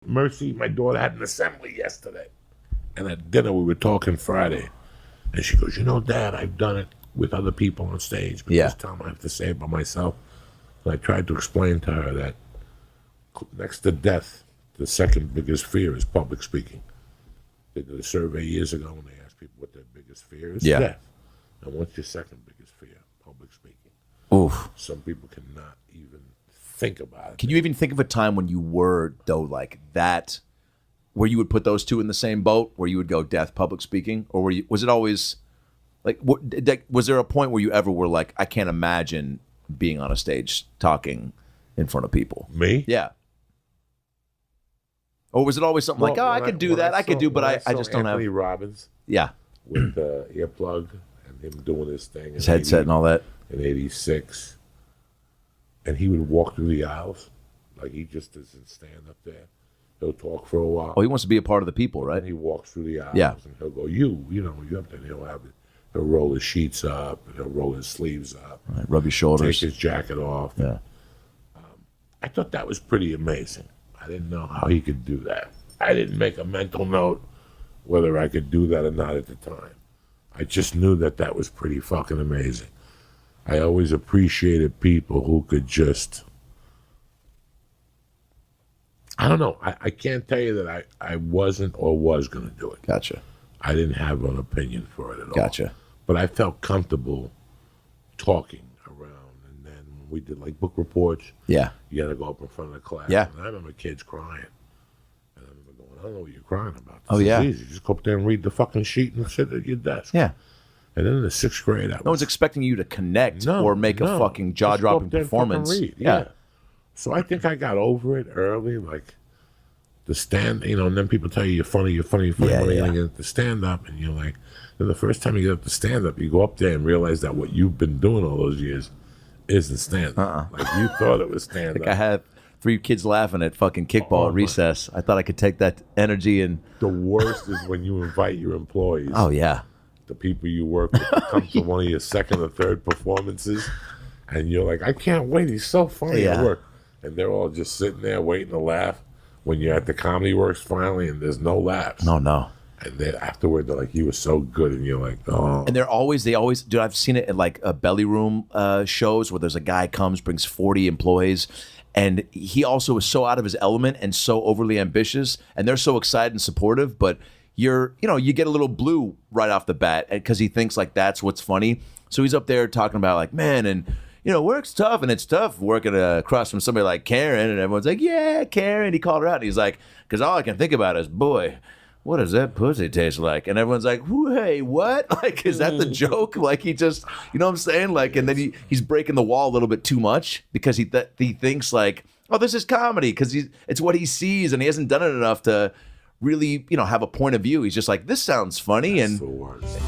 Mercy, my daughter had an assembly yesterday. And at dinner, we were talking Friday. And she goes, Dad, I've done it with other people on stage, but this time I have to say it by myself. And I tried to explain to her that next to death, the second biggest fear is public speaking. They did a survey years ago and they asked people what their biggest fear is. Death. And what's your second biggest fear? Public speaking. Oof. Some people cannot even think about it. Can you even think of a time when you were, though, like that, where you would put those two in the same boat, where you would go death, public speaking? Or was it always, was there a point where you ever were like, I can't imagine being on a stage talking in front of people? Me? Yeah. Or was it always something like, I could do that, I could do, but I just don't have. Anthony Robbins. Yeah. With the earplug and him doing his thing. His headset and all that. In 86. And he would walk through the aisles. Like he just doesn't stand up there. He'll talk for a while. Oh, he wants to be a part of the people, right? And he walks through the aisles and he'll go, you up there. And he'll roll his sheets up and he'll roll his sleeves up. Right, rub your shoulders. Take his jacket off. Yeah. I thought that was pretty amazing. I didn't know how he could do that. I didn't make a mental note whether I could do that or not at the time. I just knew that was pretty fucking amazing. I always appreciated people who could just, I don't know. I can't tell you that I wasn't or was going to do it. Gotcha. I didn't have an opinion for it at all. Gotcha. But I felt comfortable talking around. And then when we did like book reports, you got to go up in front of the class. Yeah. And I remember kids crying. And I remember going, I don't know what you're crying about. This is easy. Just go up there and read the fucking sheet and sit at your desk. Yeah. And then in the sixth grade, no one's expecting you to connect or make a fucking jaw-dropping performance. Yeah. So I think I got over it early, like the stand, and then people tell you you're funny. And you get to stand up, and you're like, then the first time you get up to stand up, you go up there and realize that what you've been doing all those years isn't stand up. Like you thought it was stand up. Like I had 3 kids laughing at fucking kickball at recess. I thought I could take that energy and. The worst is when you invite your employees. Oh, yeah. The people you work with to come to one of your second or third performances, and you're like, I can't wait. He's so funny at work. And they're all just sitting there waiting to laugh when you're at the Comedy Works finally, and there's no laughs. No. And then afterward, they're like, you were so good. And you're like, oh. And they always, dude, I've seen it at like a belly room shows where there's a guy comes, brings 40 employees. And he also is so out of his element and so overly ambitious. And they're so excited and supportive, but you get a little blue right off the bat because he thinks like that's what's funny. So he's up there talking about like, man, and work's tough, and it's tough working across from somebody like Karen, and everyone's like, yeah, Karen. He called her out, and he's like, because all I can think about is, boy, what does that pussy taste like? And everyone's like, hey, what? Like, is that the joke? Like, he just, you know what I'm saying? Like, and then he's breaking the wall a little bit too much because he thinks like, oh, this is comedy because it's what he sees, and he hasn't done it enough to really, have a point of view. He's just like, this sounds funny. That's and the worst.